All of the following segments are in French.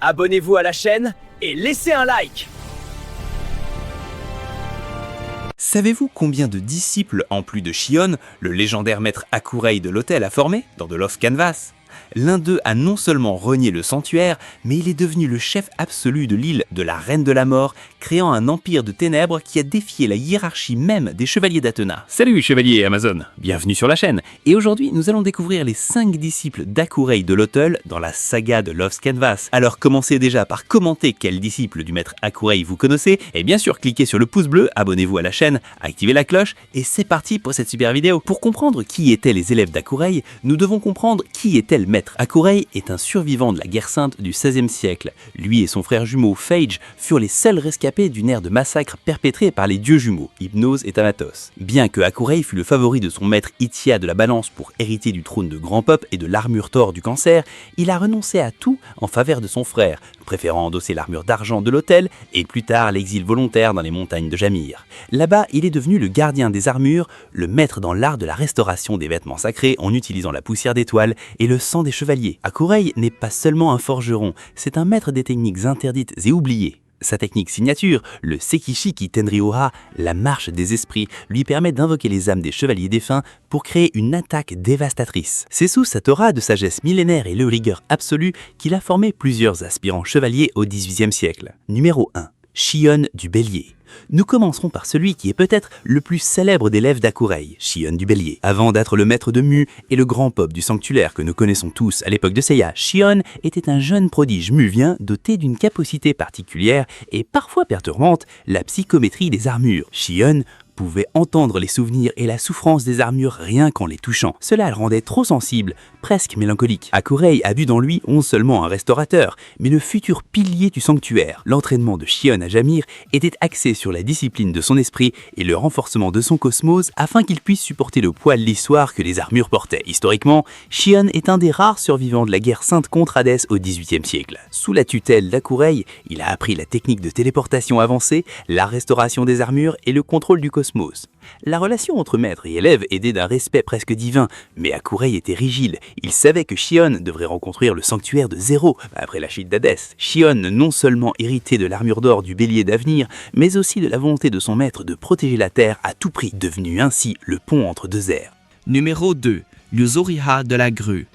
abonnez-vous à la chaîne et laissez un like. Savez-vous combien de disciples, en plus de Shion, le légendaire maître Hakurei de l'autel a formé dans The Lost Canvas? L'un d'eux a non seulement renié le sanctuaire, mais il est devenu le chef absolu de l'île de la Reine de la Mort, créant un empire de ténèbres qui a défié la hiérarchie même des chevaliers d'Athena. Salut chevaliers Amazon, bienvenue sur la chaîne. Et aujourd'hui, nous allons découvrir les 5 disciples d'Hakurei de l'autel dans la saga de Lost Canvas. Alors commencez déjà par commenter quel disciple du maître Hakurei vous connaissez, et bien sûr cliquez sur le pouce bleu, abonnez-vous à la chaîne, activez la cloche, et c'est parti pour cette super vidéo. Pour comprendre qui étaient les élèves d'Hakurei, nous devons comprendre qui était le maître. Hakurei est un survivant de la guerre sainte du XVIe siècle. Lui et son frère jumeau Phage furent les seuls rescapés d'une ère de massacre perpétrée par les dieux jumeaux, Hypnos et Thanatos. Bien que Hakurei fût le favori de son maître Itia de la Balance pour hériter du trône de Grand Pop et de l'armure Thor du Cancer, il a renoncé à tout en faveur de son frère, préférant endosser l'armure d'argent de l'autel et plus tard l'exil volontaire dans les montagnes de Jamir. Là-bas, il est devenu le gardien des armures, le maître dans l'art de la restauration des vêtements sacrés en utilisant la poussière d'étoiles et le sang des chevaliers. Hakurei n'est pas seulement un forgeron, c'est un maître des techniques interdites et oubliées. Sa technique signature, le Sekishiki Tenryō-ha, la marche des esprits, lui permet d'invoquer les âmes des chevaliers défunts pour créer une attaque dévastatrice. C'est sous cette aura de sagesse millénaire et de rigueur absolue qu'il a formé plusieurs aspirants chevaliers au XVIIIe siècle. Numéro 1. Shion du Bélier. Nous commencerons par celui qui est peut-être le plus célèbre des élèves d'Hakurei, Shion du Bélier. Avant d'être le maître de Mu et le grand pop du sanctuaire que nous connaissons tous à l'époque de Seiya, Shion était un jeune prodige muvien doté d'une capacité particulière et parfois perturbante, la psychométrie des armures. Shion pouvait entendre les souvenirs et la souffrance des armures rien qu'en les touchant. Cela le rendait trop sensible, presque mélancolique. Hakurei a vu dans lui non seulement un restaurateur, mais le futur pilier du sanctuaire. L'entraînement de Shion à Jamir était axé sur la discipline de son esprit et le renforcement de son cosmos afin qu'il puisse supporter le poids de l'histoire que les armures portaient. Historiquement, Shion est un des rares survivants de la guerre sainte contre Hadès au XVIIIe siècle. Sous la tutelle d'Hakurei, il a appris la technique de téléportation avancée, la restauration des armures et le contrôle du cosmos. La relation entre maître et élève aidait d'un respect presque divin, mais Hakurei était rigide. Il savait que Shion devrait reconstruire le sanctuaire de zéro après la chute d'Hadès. Shion non seulement héritait de l'armure d'or du bélier d'avenir, mais aussi de la volonté de son maître de protéger la terre à tout prix, devenu ainsi le pont entre deux ères. Numéro 2. Yuzuriha de la Grue.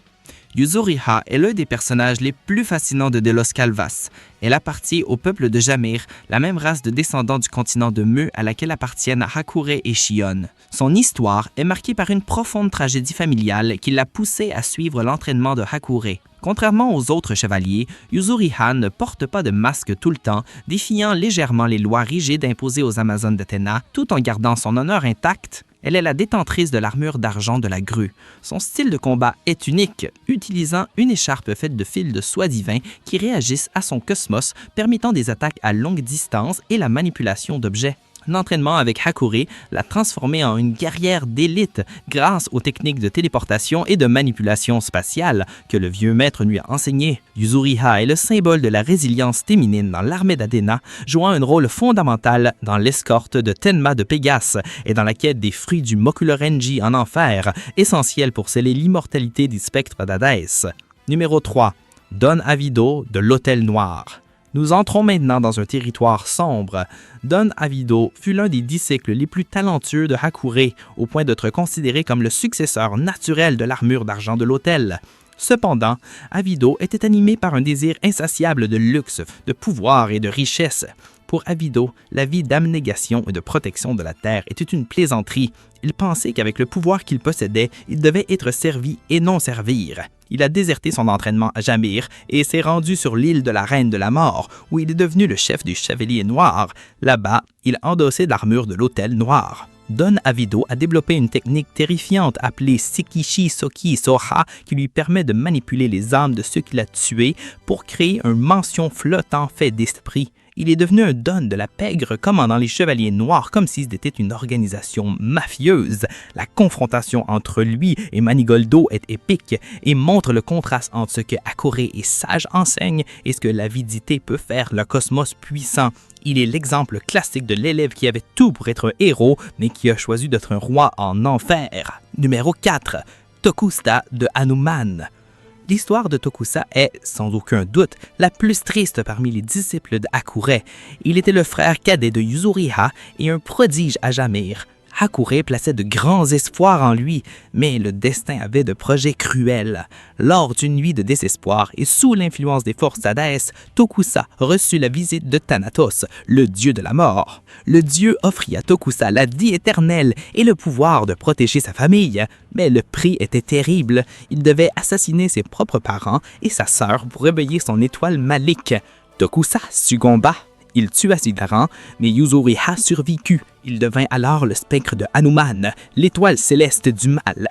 Yuzuriha est l'un des personnages les plus fascinants de The Lost Canvas. Elle appartient au peuple de Jamir, la même race de descendants du continent de Mu à laquelle appartiennent Hakurei et Shion. Son histoire est marquée par une profonde tragédie familiale qui l'a poussé à suivre l'entraînement de Hakurei. Contrairement aux autres chevaliers, Yuzuriha ne porte pas de masque tout le temps, défiant légèrement les lois rigides imposées aux Amazones d'Athéna, tout en gardant son honneur intact. Elle est la détentrice de l'armure d'argent de la grue. Son style de combat est unique, utilisant une écharpe faite de fils de soie divin qui réagissent à son cosmos, permettant des attaques à longue distance et la manipulation d'objets. L'entraînement avec Hakurei l'a transformée en une guerrière d'élite grâce aux techniques de téléportation et de manipulation spatiale que le vieux maître lui a enseignées. Yuzuriha est le symbole de la résilience féminine dans l'armée d'Athéna, jouant un rôle fondamental dans l'escorte de Tenma de Pégase et dans la quête des fruits du Mokulorenji en enfer, essentiel pour sceller l'immortalité des spectres d'Hadès. Numéro 3. Don Avido de l'Autel Noir. Nous entrons maintenant dans un territoire sombre. Don Avido fut l'un des disciples les plus talentueux de Hakurei, au point d'être considéré comme le successeur naturel de l'armure d'argent de l'autel. Cependant, Avido était animé par un désir insatiable de luxe, de pouvoir et de richesse. Pour Avido, la vie d'abnégation et de protection de la terre était une plaisanterie. Il pensait qu'avec le pouvoir qu'il possédait, il devait être servi et non servir. Il a déserté son entraînement à Jamir et s'est rendu sur l'île de la Reine de la Mort, où il est devenu le chef du Chevalier Noir. Là-bas, il a endossé l'armure de l'Autel Noir. Don Avido a développé une technique terrifiante appelée Sekishi Soki Soha qui lui permet de manipuler les âmes de ceux qu'il a tués pour créer un mention flottant fait d'esprit. Il est devenu un don de la pègre commandant les Chevaliers Noirs comme s'ils étaient une organisation mafieuse. La confrontation entre lui et Manigoldo est épique et montre le contraste entre ce que Hakurei et Sage enseignent et ce que l'avidité peut faire le cosmos puissant. Il est l'exemple classique de l'élève qui avait tout pour être un héros, mais qui a choisi d'être un roi en enfer. Numéro 4. Tokusta de Hanuman. L'histoire de Tokusa est, sans aucun doute, la plus triste parmi les disciples de Hakurei. Il était le frère cadet de Yuzuriha et un prodige à Jamir. Hakurei plaçait de grands espoirs en lui, mais le destin avait de projets cruels. Lors d'une nuit de désespoir et sous l'influence des forces Hades, Tokusa reçut la visite de Thanatos, le dieu de la mort. Le dieu offrit à Tokusa la vie éternelle et le pouvoir de protéger sa famille, mais le prix était terrible. Il devait assassiner ses propres parents et sa sœur pour réveiller son étoile Malik. Tokusa succomba. Il tua ses parents, mais Yuzuriha survécut. Il devint alors le spectre de Hanuman, l'étoile céleste du mal.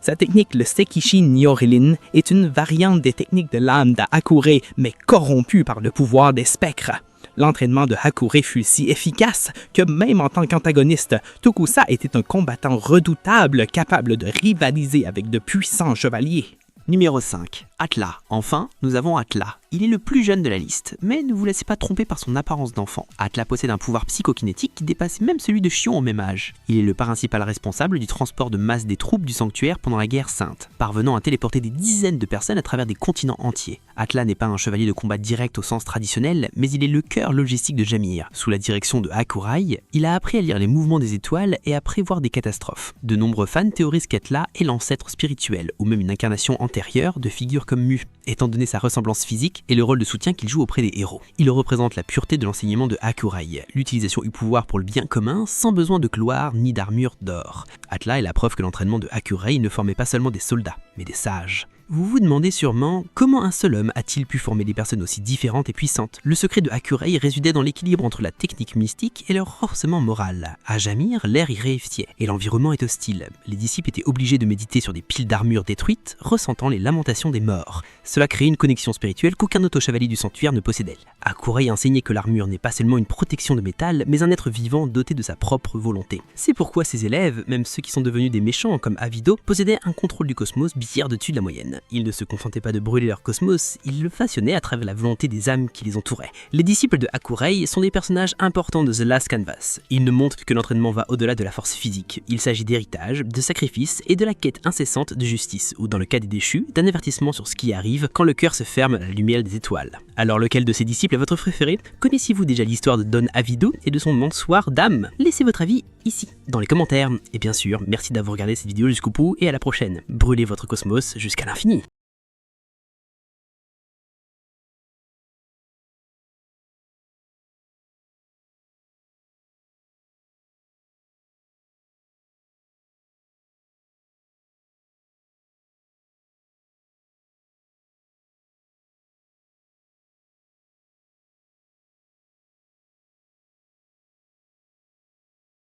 Sa technique, le Sekishi Nyorilin, est une variante des techniques de l'âme d'Hakurei, mais corrompue par le pouvoir des spectres. L'entraînement de Hakurei fut si efficace que même en tant qu'antagoniste, Tokusa était un combattant redoutable capable de rivaliser avec de puissants chevaliers. Numéro 5. Atla. Enfin, nous avons Atla. Il est le plus jeune de la liste, mais ne vous laissez pas tromper par son apparence d'enfant. Atla possède un pouvoir psychokinétique qui dépasse même celui de Shion au même âge. Il est le principal responsable du transport de masse des troupes du sanctuaire pendant la guerre sainte, parvenant à téléporter des dizaines de personnes à travers des continents entiers. Atla n'est pas un chevalier de combat direct au sens traditionnel, mais il est le cœur logistique de Jamir. Sous la direction de Hakurei, il a appris à lire les mouvements des étoiles et à prévoir des catastrophes. De nombreux fans théorisent qu'Atla est l'ancêtre spirituel, ou même une incarnation antérieure de figures comme Mu, étant donné sa ressemblance physique et le rôle de soutien qu'il joue auprès des héros. Il représente la pureté de l'enseignement de Hakurei, l'utilisation du pouvoir pour le bien commun sans besoin de gloire ni d'armure d'or. Atla est la preuve que l'entraînement de Hakurei ne formait pas seulement des soldats, mais des sages. Vous vous demandez sûrement comment un seul homme a-t-il pu former des personnes aussi différentes et puissantes. Le secret de Hakurei résidait dans l'équilibre entre la technique mystique et le renforcement moral. À Jamir, l'air y raréfiait et l'environnement est hostile. Les disciples étaient obligés de méditer sur des piles d'armure détruites, ressentant les lamentations des morts. Cela créait une connexion spirituelle qu'aucun autre chevalier du sanctuaire ne possédait. Hakurei enseignait que l'armure n'est pas seulement une protection de métal, mais un être vivant doté de sa propre volonté. C'est pourquoi ses élèves, même ceux qui sont devenus des méchants comme Avido, possédaient un contrôle du cosmos bien au-dessus de la moyenne. Ils ne se contentaient pas de brûler leur cosmos, ils le façonnaient à travers la volonté des âmes qui les entouraient. Les disciples de Hakurei sont des personnages importants de The Last Canvas. Ils nous montrent que l'entraînement va au-delà de la force physique. Il s'agit d'héritage, de sacrifice et de la quête incessante de justice, ou dans le cas des déchus, d'un avertissement sur ce qui arrive quand le cœur se ferme à la lumière des étoiles. Alors lequel de ces disciples est votre préféré? Connaissez-vous déjà l'histoire de Don Avido et de son Mansoir d'âme? Laissez votre avis ici, dans les commentaires. Et bien sûr, merci d'avoir regardé cette vidéo jusqu'au bout et à la prochaine. Brûlez votre cosmos jusqu'à l'infini.